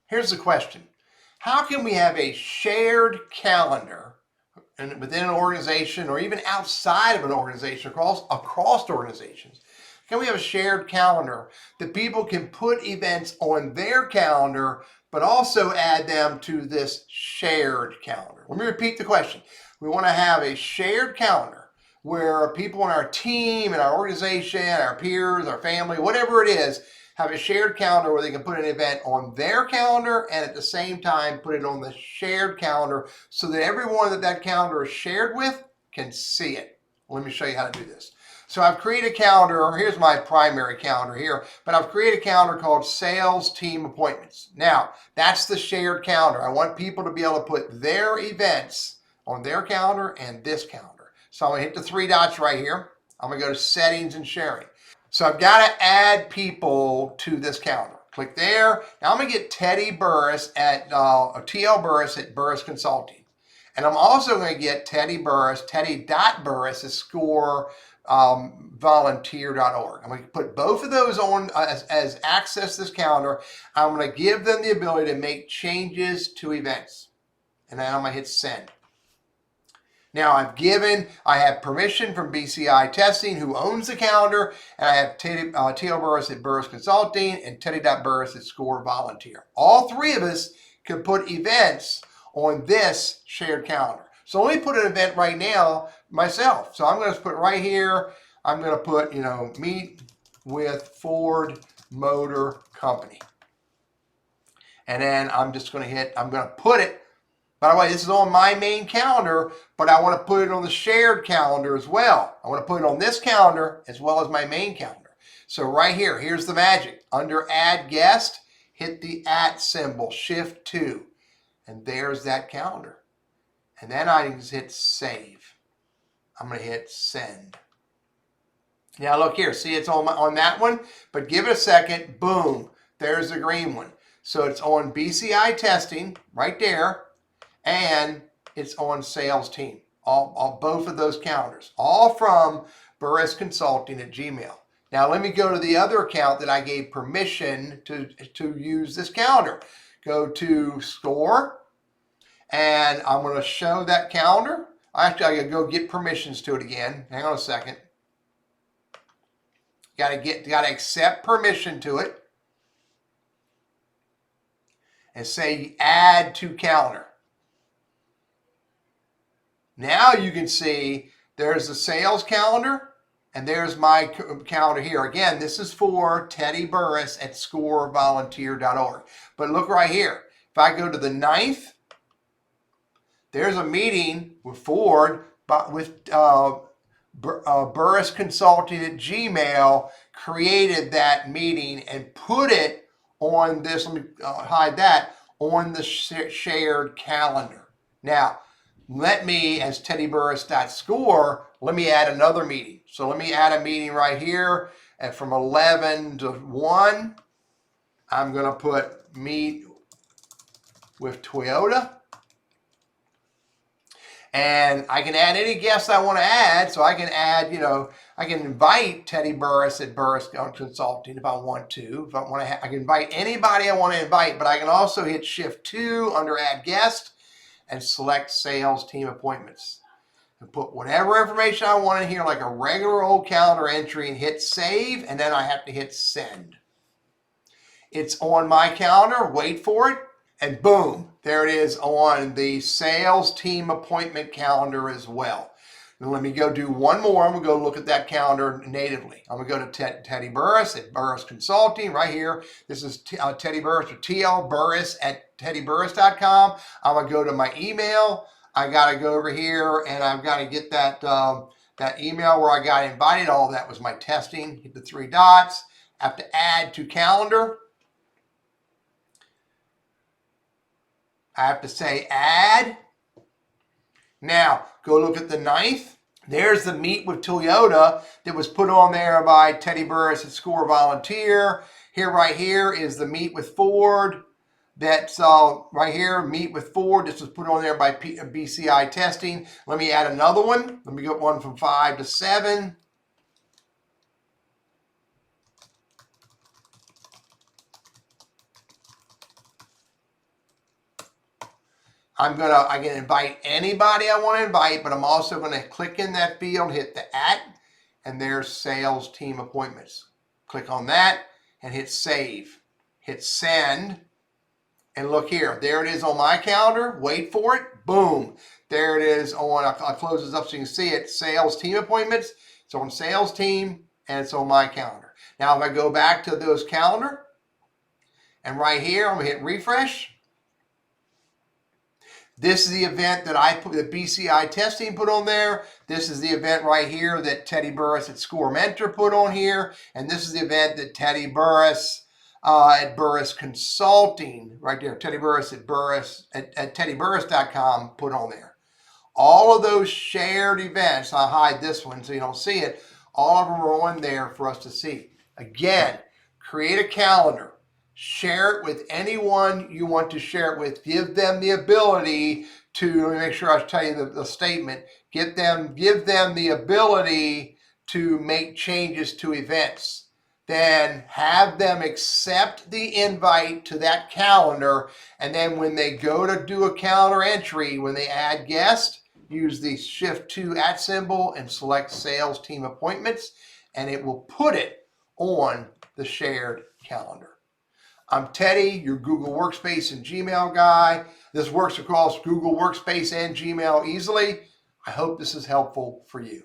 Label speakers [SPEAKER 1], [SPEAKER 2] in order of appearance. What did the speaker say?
[SPEAKER 1] Here's the question. How can we have a shared calendar within an organization or even outside of an organization, across organizations? Can we have a shared calendar that people can put events on their calendar, but also add them to this shared calendar? Let me repeat the question. We want to have a shared calendar where people in our team, in our organization, our peers, our family, whatever it is, have a shared calendar where they can put an event on their calendar and at the same time put it on the shared calendar so that everyone that calendar is shared with can see it. Let me show you how to do this. So I've created a calendar. Here's my primary calendar here, but I've created a calendar called Sales Team Appointments. Now, that's the shared calendar. I want people to be able to put their events on their calendar and this calendar. So I'm going to hit the three dots right here. I'm going to go to Settings and Sharing. So I've got to add people to this calendar. Click there. Now I'm going to get Teddy Burris at TL Burris at Burris Consulting. And I'm also going to get Teddy Burris, Teddy.Burris at scorevolunteer.org. I'm going to put both of those on as access this calendar. I'm going to give them the ability to make changes to events. And then I'm going to hit send. Now I have permission from BCI Testing, who owns the calendar, and I have T.L. Burris at Burris Consulting and Teddy.Burris at Score Volunteer. All three of us can put events on this shared calendar. So let me put an event right now myself. So I'm going to put right here, I'm going to put, meet with Ford Motor Company. And then I'm just going to I'm going to put it. By the way, this is on my main calendar, but I want to put it on the shared calendar as well. I want to put it on this calendar as well as my main calendar. So right here, here's the magic. Under Add Guest, hit the @ symbol, Shift 2, and there's that calendar. And then I can just hit Save. I'm going to hit Send. Now look here, see it's on that one, but give it a second, boom, there's the green one. So it's on BCI Testing right there. And it's on Sales Team, both of those calendars, all from Burris Consulting at Gmail. Now let me go to the other account that I gave permission to use this calendar. Go to Score, and I'm going to show that calendar. Actually, I got to go get permissions to it again. Hang on a second. Got to accept permission to it, and say Add to Calendar. Now you can see there's the sales calendar and there's my calendar here. Again, this is for Teddy Burris at scorevolunteer.org. But look right here. If I go to the 9th, there's a meeting with Ford, but with Burris Consulting at Gmail created that meeting and put it on this, let me hide that, on the shared calendar. Now, let me, as teddyburris.score, let me add another meeting. So let me add a meeting right here, and from 11 to 1, I'm going to put Meet with Toyota. And I can add any guests I want to add. So I can add, I can invite Teddy Burris at Burris Consulting if I want to. If I want to, I can invite anybody I want to invite, but I can also hit Shift 2 under Add Guest and select Sales Team Appointments. And put whatever information I want in here, like a regular old calendar entry, and hit Save, and then I have to hit Send. It's on my calendar, wait for it, and boom, there it is on the Sales Team Appointment calendar as well. Now let me go do one more. I'm going to go look at that calendar natively. I'm going to go to Teddy Burris at Burris Consulting right here. This is Teddy Burris, or TL Burris at teddyburris.com. I'm going to go to my email. I got to go over here and I've got to get that, that email where I got invited. All that was my testing. Hit the three dots. I have to add to calendar. I have to say Add. Now, go look at the 9th. There's the Meet with Toyota that was put on there by Teddy Burris at Score Volunteer. Right here is the Meet with Ford. That's right here, Meet with Ford. This was put on there by BCI Testing. Let me add another one. Let me get one from 5 to 7. I can invite anybody I want to invite, but I'm also going to click in that field, hit the @ and there's sales team appointments. Click on that and hit save. Hit send. And look here, there it is on my calendar. Wait for it. Boom. There it is on, I'll close this up so you can see it. Sales team appointments. It's on sales team and it's on my calendar. Now, if I go back to those calendar and right here, I'm going to hit refresh. This is the event that I put, the BCI testing put on there. This is the event right here that Teddy Burris at Score Mentor put on here. And this is the event that Teddy Burris at Burris Consulting, right there, Teddy Burris at teddyburris.com put on there. All of those shared events, I'll hide this one so you don't see it, all of them are on there for us to see. Again, create a calendar. Share it with anyone you want to share it with. Give them the ability to, let me make sure I tell you the statement, give them the ability to make changes to events. Then have them accept the invite to that calendar, and then when they go to do a calendar entry, when they add guest, use the Shift 2 @ symbol and select Sales Team Appointments, and it will put it on the shared calendar. I'm Teddy, your Google Workspace and Gmail guy. This works across Google Workspace and Gmail easily. I hope this is helpful for you.